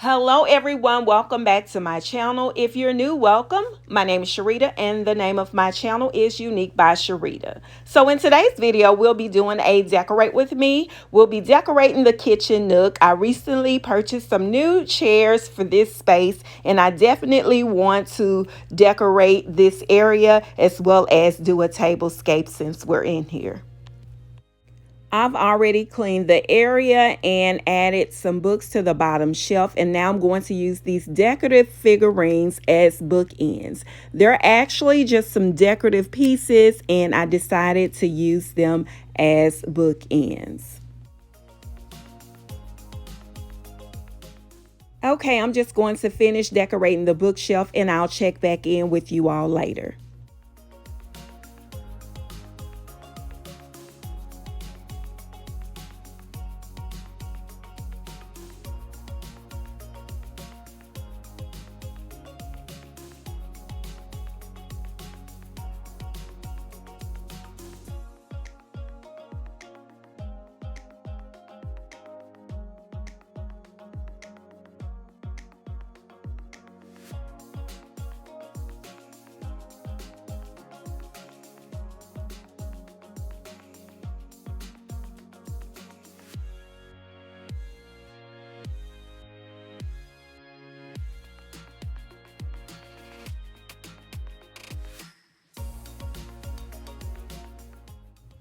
Hello everyone, welcome back to my channel. If you're new, welcome. My name is Sharita and the name of my channel is Unique by Sharita. So in today's video, we'll be doing a decorate with me. We'll be decorating the kitchen nook. I recently purchased some new chairs for this space and I definitely want to decorate this area as well as do a tablescape since we're in here. I've already cleaned the area and added some books to the bottom shelf, and now I'm going to use these decorative figurines as bookends. They're actually just some decorative pieces and I decided to use them as bookends. Okay, I'm just going to finish decorating the bookshelf and I'll check back in with you all later.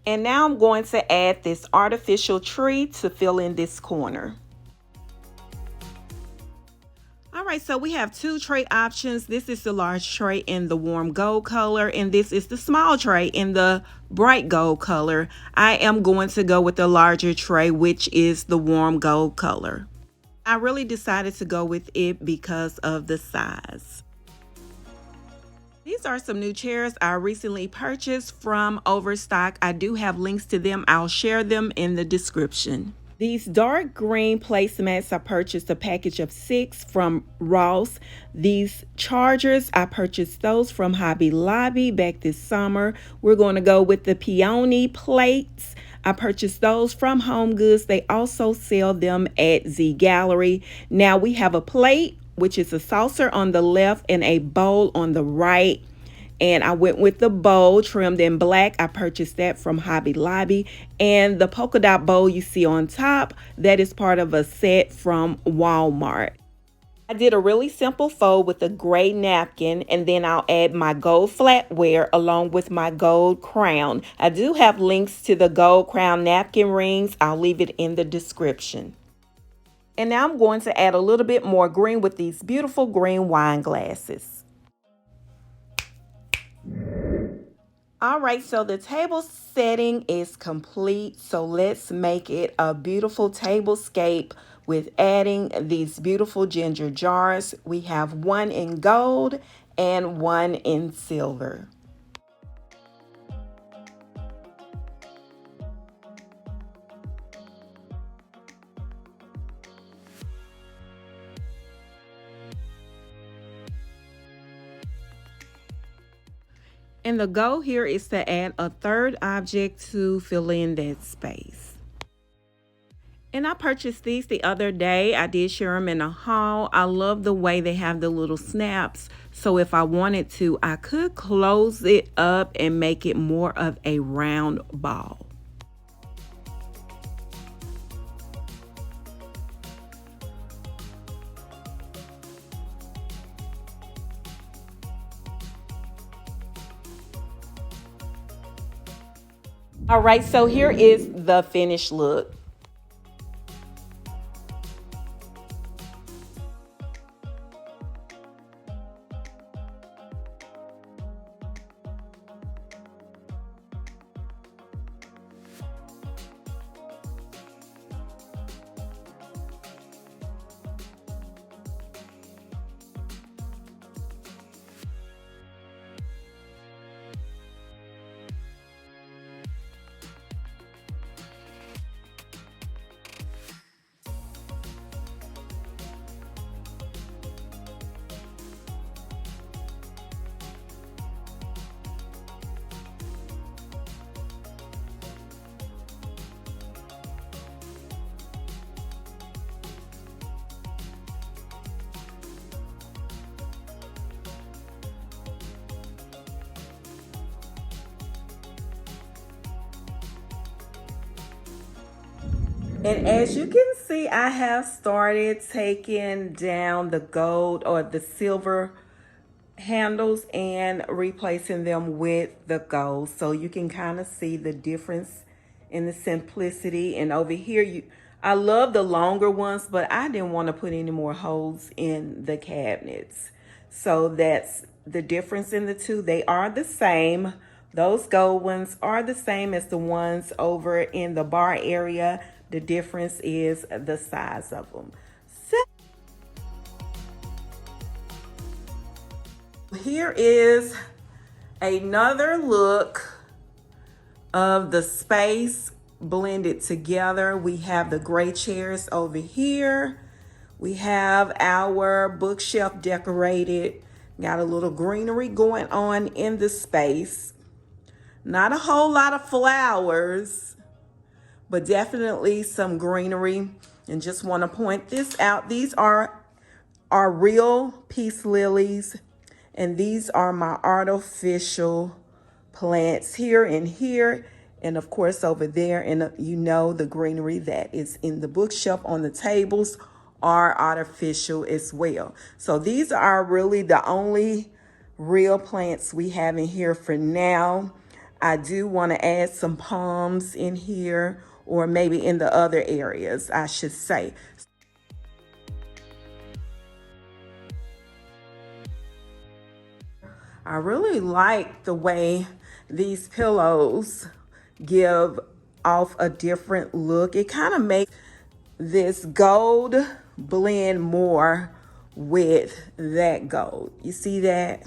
And now I'm going to add this artificial tree to fill in this corner. All right, so we have two tray options. This is the large tray in the warm gold color, and this is the small tray in the bright gold color. I am going to go with the larger tray, which is the warm gold color. I really decided to go with it because of the size. These are some new chairs I recently purchased from Overstock. I do have links to them. I'll share them in the description. These dark green placemats, I purchased a package of 6 from Ross. These chargers, I purchased those from Hobby Lobby back this summer. We're going to go with the peony plates. I purchased those from Home Goods. They also sell them at Z Gallery. Now we have a plate, which is a saucer on the left and a bowl on the right. And I went with the bowl trimmed in black. I purchased that from Hobby Lobby. And the polka dot bowl you see on top, that is part of a set from Walmart. I did a really simple fold with a gray napkin, and then I'll add my gold flatware along with my gold crown. I do have links to the gold crown napkin rings. I'll leave it in the description. And now I'm going to add a little bit more green with these beautiful green wine glasses. All right, so the table setting is complete. So let's make it a beautiful tablescape with adding these beautiful ginger jars. We have one in gold and one in silver. And the goal here is to add a third object to fill in that space. And I purchased these the other day. I did share them in a haul. I love the way they have the little snaps. So if I wanted to, I could close it up and make it more of a round ball. All right, so here is the finished look. And as you can see, I have started taking down the gold or the silver handles and replacing them with the gold, so you can kind of see the difference in the simplicity. And over here, I love the longer ones, but I didn't want to put any more holes in the cabinets, so that's the difference in the two. They are the same. Those gold ones are the same as the ones over in the bar area. The difference is the size of them. So here is another look of the space blended together. We have the gray chairs over here. We have our bookshelf decorated. Got a little greenery going on in the space. Not a whole lot of flowers, but definitely some greenery. And just want to point this out. These are real peace lilies, and these are my artificial plants here and here, and of course over there. And you know, the greenery that is in the bookshelf on the tables are artificial as well. So these are really the only real plants we have in here for now. I do want to add some palms in here, or maybe in the other areas, I should say. I really like the way these pillows give off a different look. It kind of makes this gold blend more with that gold. You see that?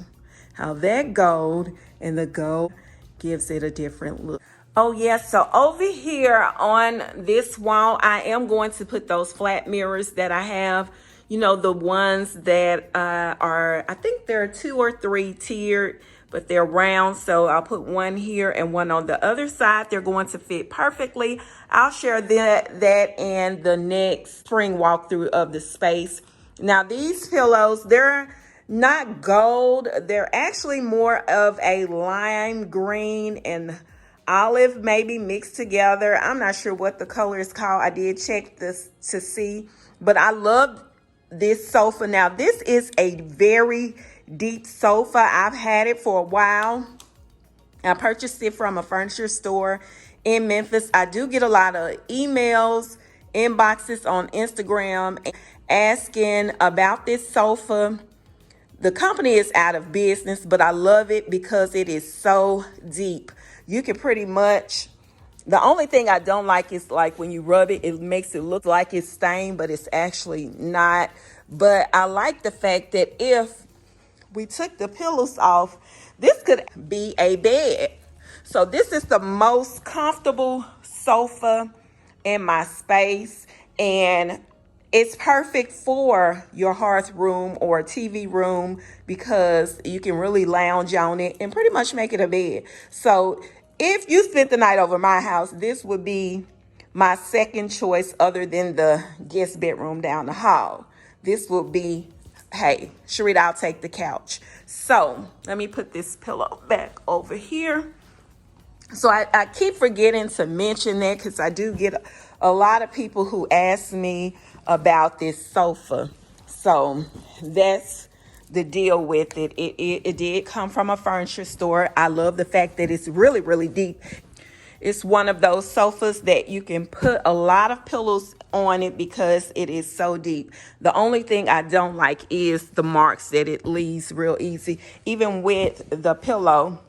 How that gold and the gold gives it a different look. Oh yes, so over here on this wall, I am going to put those flat mirrors that I have. You know, the ones that are, I think there are 2 or 3 tiered, but they're round. So I'll put one here and one on the other side. They're going to fit perfectly. I'll share that in the next spring walkthrough of the space. Now these pillows, they're not gold. They're actually more of a lime green and olive maybe mixed together. I'm not sure what the color is called. I did check this to see, but I love this sofa. Now this is a very deep sofa. I've had it for a while. I purchased it from a furniture store in Memphis. I do get a lot of emails, inboxes on Instagram asking about this sofa. The company is out of business, but I love it because it is so deep. You can pretty much, the only thing I don't like is like when you rub it, it makes it look like it's stained, but it's actually not. But I like the fact that if we took the pillows off, this could be a bed. So this is the most comfortable sofa in my space, and it's perfect for your hearth room or TV room because you can really lounge on it and pretty much make it a bed. So if you spent the night over my house, this would be my second choice other than the guest bedroom down the hall. This would be, hey, Sharita, I'll take the couch. So let me put this pillow back over here. So I keep forgetting to mention that because I do get a lot of people who ask me about this sofa. So that's the deal with it. It did come from a furniture store. I love the fact that it's really, really deep. It's one of those sofas that you can put a lot of pillows on it because it is so deep. The only thing I don't like is the marks that it leaves real easy. Even with the pillow,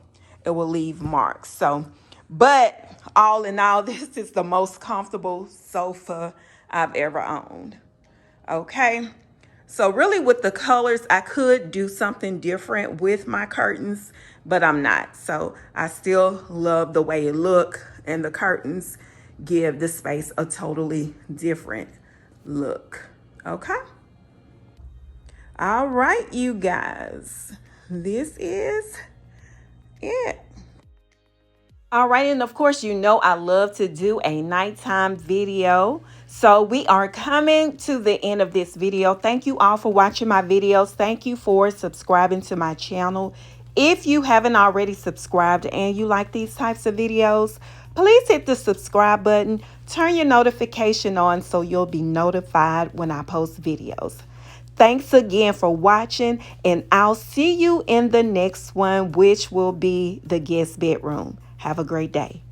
it will leave marks. So, but all in all, this is the most comfortable sofa I've ever owned. Okay. So really with the colors, I could do something different with my curtains, but I'm not. So I still love the way it look, and the curtains give the space a totally different look. Okay. All right, you guys, this is it. All right, and of course, you know I love to do a nighttime video. So we are coming to the end of this video. Thank you all for watching my videos. Thank you for subscribing to my channel. If you haven't already subscribed and you like these types of videos, please hit the subscribe button, turn your notification on so you'll be notified when I post videos. Thanks again for watching, and I'll see you in the next one, which will be the guest bedroom. Have a great day.